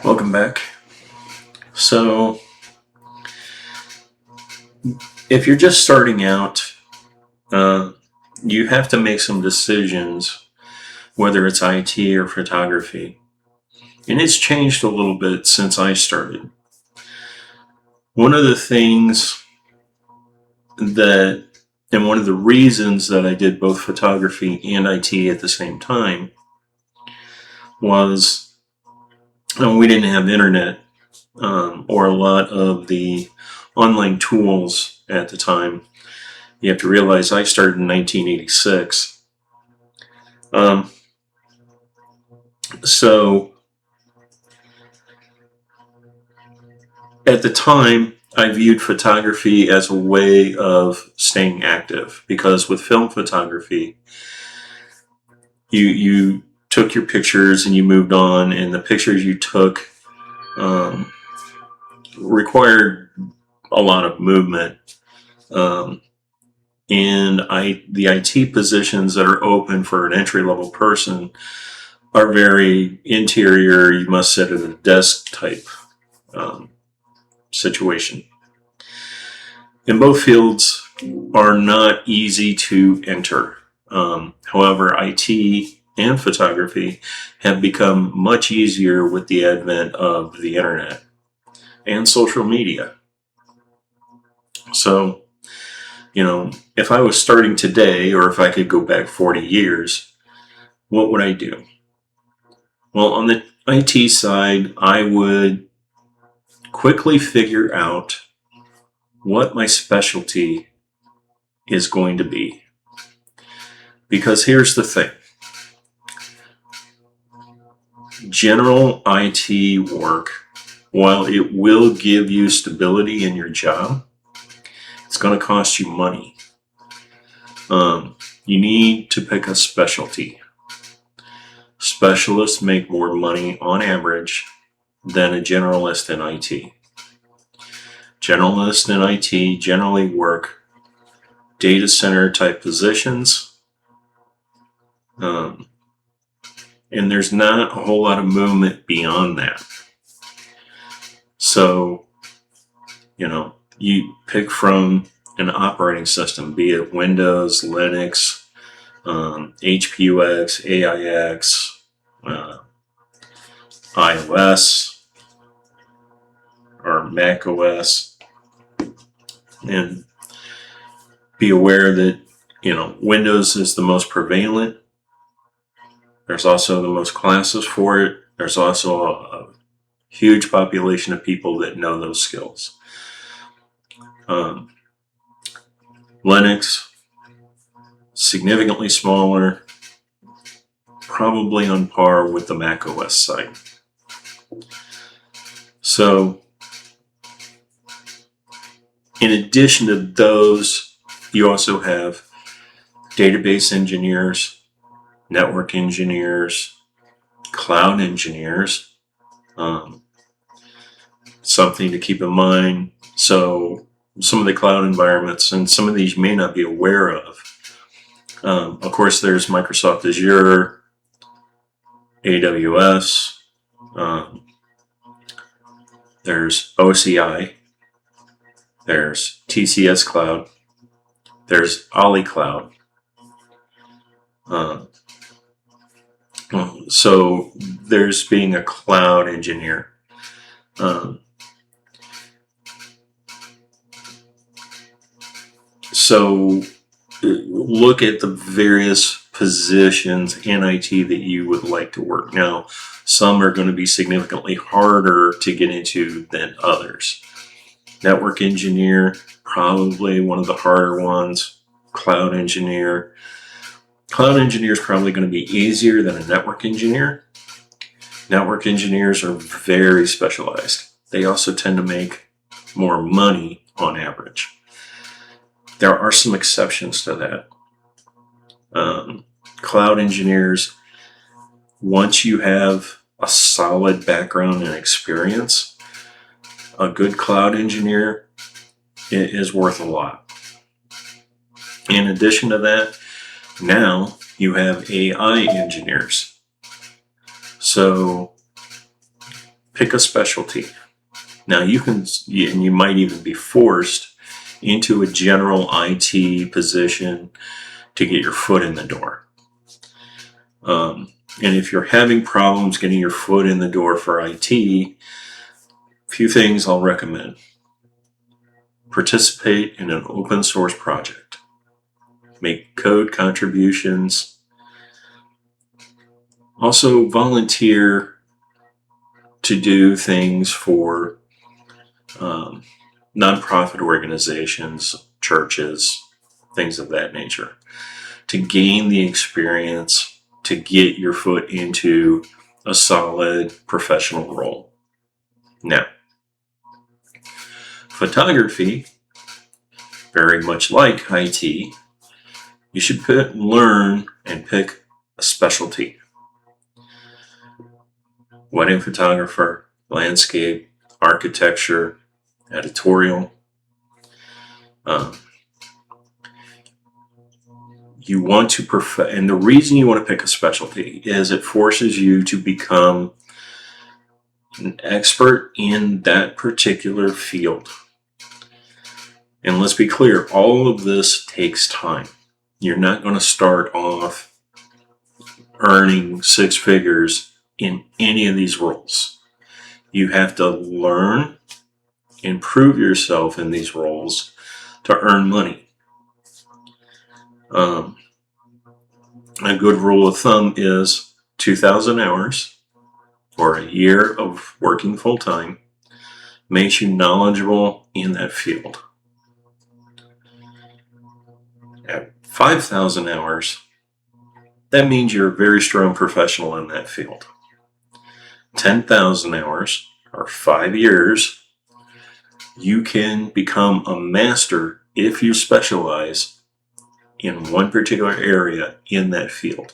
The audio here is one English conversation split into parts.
Welcome back. So, if you're just starting out, you have to make some decisions, whether it's IT or photography. And it's changed a little bit since I started. One of the things and one of the reasons that I did both photography and IT at the same time was we didn't have internet or a lot of the online tools at the time. You have to realize I started in 1986. So at the time, I viewed photography as a way of staying active because with film photography, you took your pictures and you moved on, and the pictures you took required a lot of movement. And the IT positions that are open for an entry-level person are very interior, you must sit at a desk type situation. And both fields are not easy to enter. However, IT and photography have become much easier with the advent of the internet and social media. So, if I was starting today, or if I could go back 40 years, what would I do? Well, on the IT side, I would quickly figure out what my specialty is going to be. Because here's the thing. General IT work, while it will give you stability in your job, it's going to cost you money. You need to pick a specialty. Specialists make more money on average than a generalist in IT. Generalists in IT generally work data center type positions, and there's not a whole lot of movement beyond that. So, you pick from an operating system, be it Windows, Linux, HPUX, AIX, iOS, or Mac OS, and be aware that, Windows is the most prevalent. There's also the most classes for it. There's also a huge population of people that know those skills. Linux, significantly smaller, probably on par with the Mac OS side. So, in addition to those, you also have database engineers, network engineers, cloud engineers. Something to keep in mind. So, some of the cloud environments, and some of these you may not be aware of. Of course, there's Microsoft Azure, AWS, there's OCI, there's TCS Cloud, there's Ali Cloud. So there's being a cloud engineer. So look at the various positions in IT that you would like to work. Now, some are going to be significantly harder to get into than others. Network engineer, probably one of the harder ones. Cloud engineer. Cloud engineer is probably going to be easier than a network engineer. Network engineers are very specialized. They also tend to make more money on average. There are some exceptions to that. Cloud engineers, once you have a solid background and experience, a good cloud engineer is worth a lot. In addition to that, now you have AI engineers. So pick a specialty. Now you can, and you might even be forced into a general IT position to get your foot in the door. And if you're having problems getting your foot in the door for IT, a few things I'll recommend. Participate in an open source project. Make code contributions. Also volunteer to do things for nonprofit organizations, churches, things of that nature, to gain the experience, to get your foot into a solid professional role. Now, photography, very much like IT, you should learn and pick a specialty. Wedding photographer, landscape, architecture, editorial. You want to perfect, and the reason you want to pick a specialty is it forces you to become an expert in that particular field. And let's be clear, all of this takes time. You're not going to start off earning six figures in any of these roles. You have to learn and prove yourself in these roles to earn money. A good rule of thumb is 2,000 hours or a year of working full time makes you knowledgeable in that field. At 5,000 hours, that means you're a very strong professional in that field. 10,000 hours, or 5 years, you can become a master if you specialize in one particular area in that field.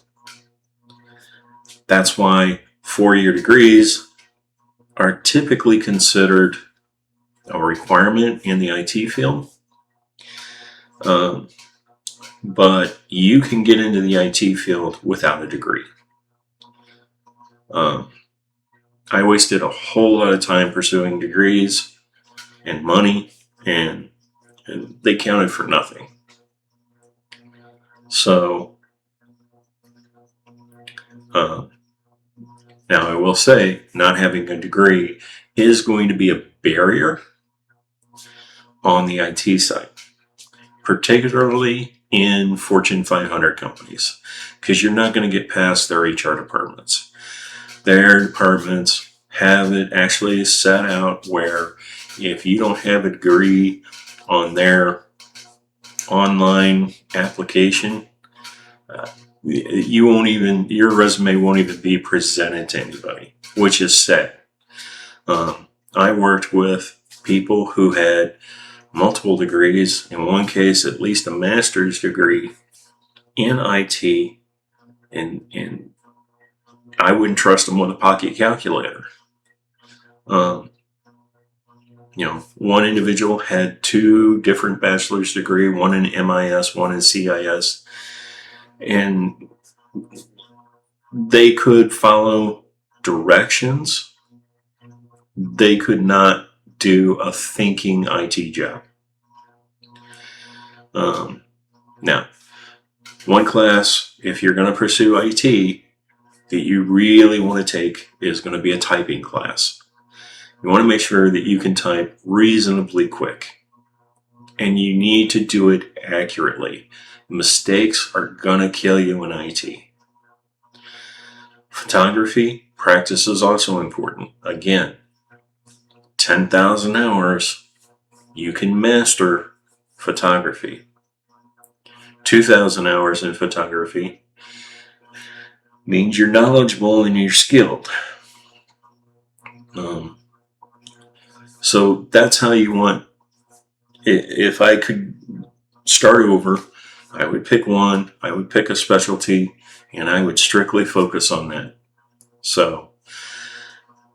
That's why 4-year degrees are typically considered a requirement in the IT field. But you can get into the IT field without a degree. I wasted a whole lot of time pursuing degrees and money, and they counted for nothing. So, now I will say, not having a degree is going to be a barrier on the IT side, particularly in Fortune 500 companies, because you're not going to get past their HR departments. Their departments have it actually set out where if you don't have a degree on their online application, your resume won't even be presented to anybody, which is sad. I worked with people who had multiple degrees, in one case at least a master's degree in IT, and I wouldn't trust them with a pocket calculator. One individual had 2 different bachelor's degrees, one in MIS, one in CIS, and they could follow directions. They could not do a thinking IT job. Now, one class, if you're going to pursue IT, that you really want to take is going to be a typing class. You want to make sure that you can type reasonably quick, and you need to do it accurately. Mistakes are going to kill you in IT. Photography practice is also important. Again, 10,000 hours, you can master photography. 2,000 hours in photography means you're knowledgeable and you're skilled. So that's how you want. If I could start over, I would pick one, I would pick a specialty, and I would strictly focus on that. So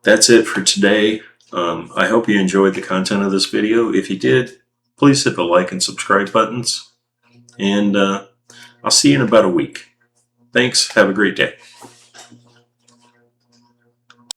that's it for today. I hope you enjoyed the content of this video. If you did, please hit the like and subscribe buttons. And I'll see you in about a week. Thanks. Have a great day.